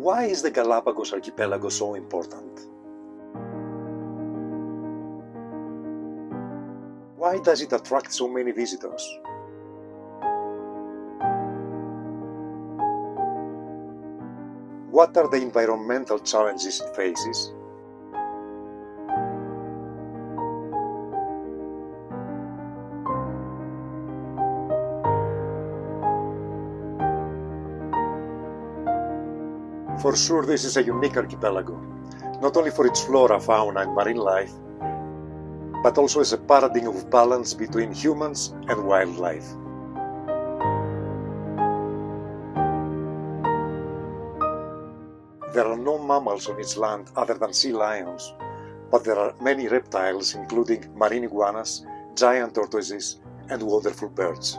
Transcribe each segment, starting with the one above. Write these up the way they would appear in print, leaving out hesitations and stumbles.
Why is the Galapagos archipelago so important? Why does it attract so many visitors? What are the environmental challenges it faces? For sure, this is a unique archipelago, not only for its flora, fauna and marine life, but also as a paradigm of balance between humans and wildlife. There are no mammals on its land other than sea lions, but there are many reptiles including marine iguanas, giant tortoises and wonderful birds.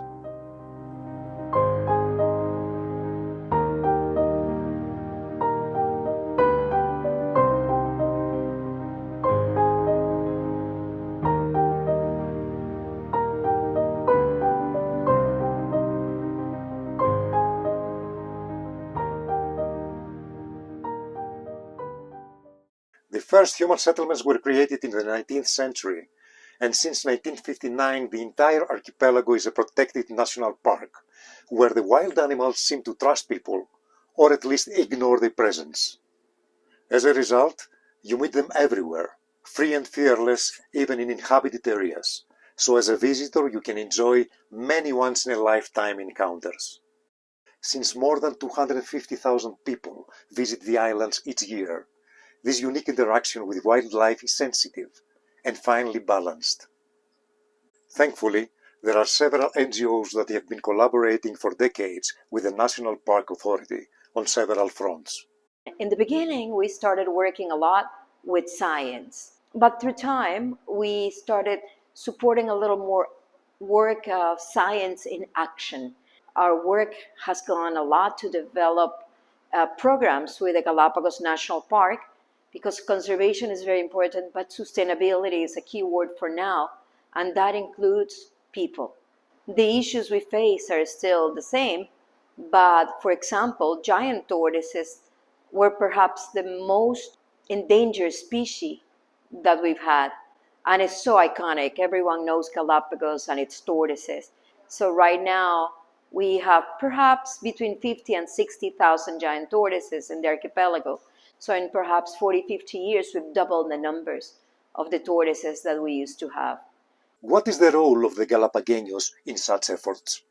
The first human settlements were created in the 19th century, and since 1959 the entire archipelago is a protected national park, where the wild animals seem to trust people, or at least ignore their presence. As a result, you meet them everywhere, free and fearless even in inhabited areas, so as a visitor you can enjoy many once-in-a-lifetime encounters. Since more than 250,000 people visit the islands each year, this unique interaction with wildlife is sensitive and finely balanced. Thankfully, there are several NGOs that have been collaborating for decades with the National Park Authority on several fronts. In the beginning, we started working a lot with science, but through time, we started supporting a little more work of science in action. Our work has gone a lot to develop programs with the Galapagos National Park, because conservation is very important, but sustainability is a key word for now, and that includes people. The issues we face are still the same, but for example, giant tortoises were perhaps the most endangered species that we've had, and it's so iconic. Everyone knows Galapagos and its tortoises. So right now, we have perhaps between 50 and 60,000 giant tortoises in the archipelago. So in perhaps 40, 50 years, we've doubled the numbers of the tortoises that we used to have. What is the role of the Galapagos in such efforts?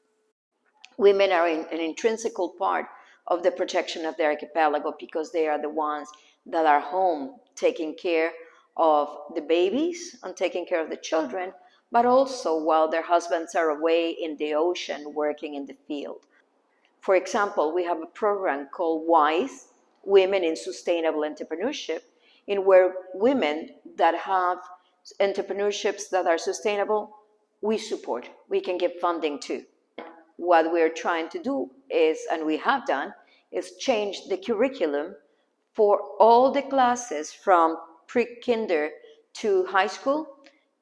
Women are an intrinsic part of the protection of the archipelago because they are the ones that are home taking care of the babies and taking care of the children, but also while their husbands are away in the ocean working in the field. For example, we have a program called WISE, Women in Sustainable Entrepreneurship, in where women that have entrepreneurships that are sustainable, we support. We can give funding too. What we're trying to do is, and we have done, is change the curriculum for all the classes from pre-kinder to high school,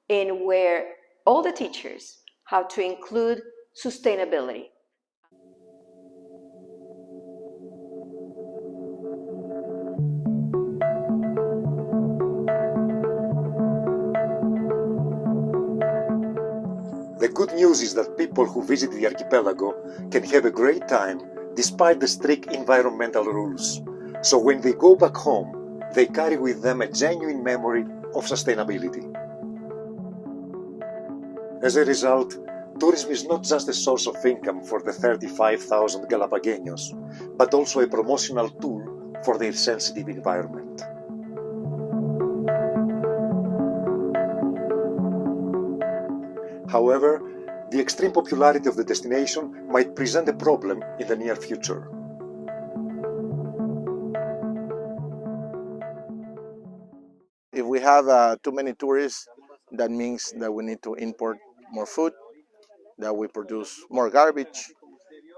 in where all the teachers have to include sustainability. The good news is that people who visit the archipelago can have a great time despite the strict environmental rules. So when they go back home, they carry with them a genuine memory of sustainability. As a result, tourism is not just a source of income for the 35,000 Galapagos, but also a promotional tool for their sensitive environment. However, the extreme popularity of the destination might present a problem in the near future. If we have too many tourists, that means that we need to import more food, that we produce more garbage,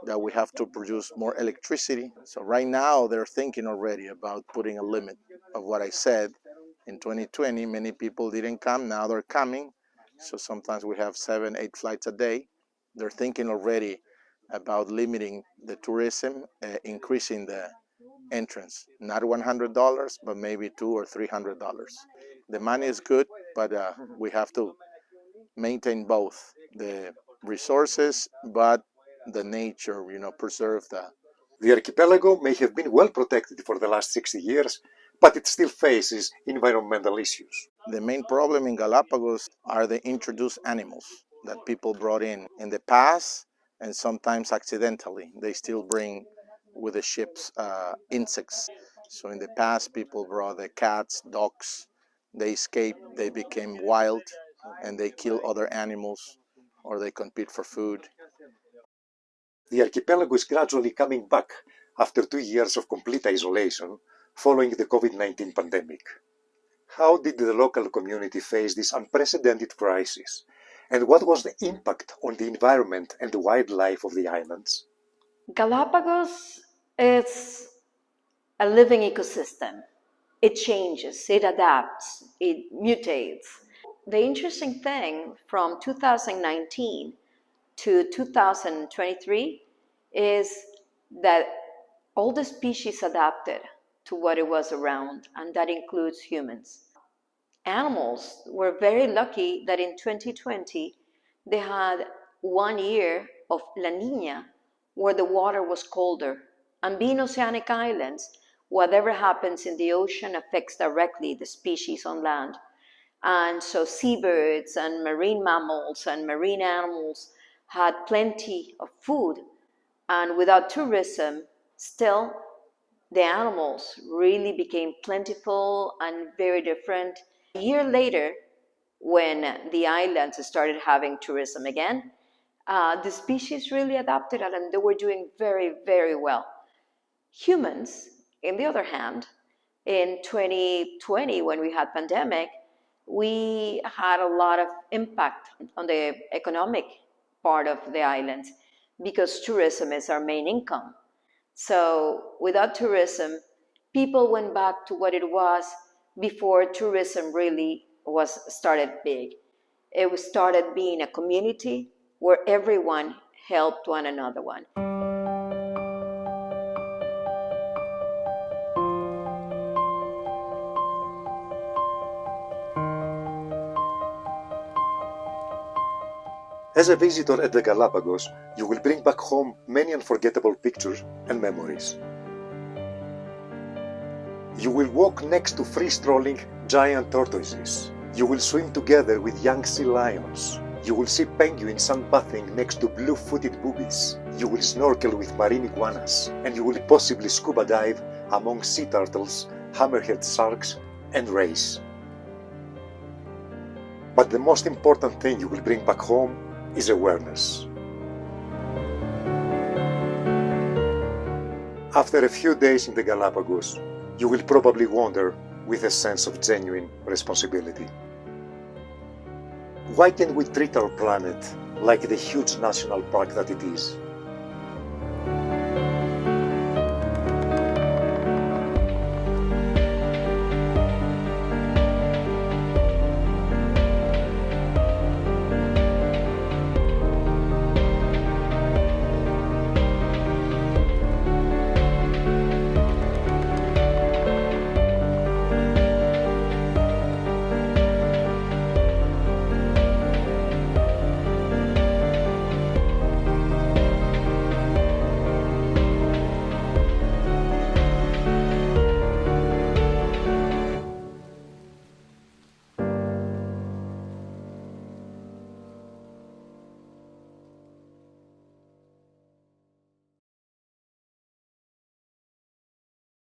that we have to produce more electricity. So right now they're thinking already about putting a limit of what I said. In 2020, many people didn't come, now they're coming. So sometimes we have 7, 8 flights a day. They're thinking already about limiting the tourism, increasing entrance. Not $100, but maybe $200 or $300. The money is good, but we have to maintain both the resources, but the nature, preserve that. The archipelago may have been well protected for the last 60 years, but it still faces environmental issues. The main problem in Galapagos are the introduced animals that people brought in the past, and sometimes accidentally. They still bring with the ships insects. So in the past, people brought the cats, dogs. They escaped, they became wild, and they kill other animals, or they compete for food. The archipelago is gradually coming back after 2 years of complete isolation following the COVID-19 pandemic. How did the local community face this unprecedented crisis? And what was the impact on the environment and the wildlife of the islands? Galapagos is a living ecosystem. It changes, it adapts, it mutates. The interesting thing from 2019 to 2023 is that all the species adapted to what it was around, and that includes humans. Animals were very lucky that in 2020 they had 1 year of La Nina where the water was colder. And being oceanic islands, whatever happens in the ocean affects directly the species on land. And so seabirds and marine mammals and marine animals had plenty of food. And without tourism, still the animals really became plentiful and very different. A year later, when the islands started having tourism again, the species really adapted and they were doing very, very well. Humans, on the other hand, in 2020, when we had pandemic, we had a lot of impact on the economic part of the islands because tourism is our main income. So without tourism, people went back to what it was before tourism really was started big. It was started being a community where everyone helped one another. As a visitor at the Galapagos, you will bring back home many unforgettable pictures and memories. You will walk next to free-strolling giant tortoises. You will swim together with young sea lions. You will see penguins sunbathing next to blue-footed boobies. You will snorkel with marine iguanas, and you will possibly scuba dive among sea turtles, hammerhead sharks, and rays. But the most important thing you will bring back home is awareness. After a few days in the Galapagos, you will probably wander with a sense of genuine responsibility. Why can't we treat our planet like the huge national park that it is?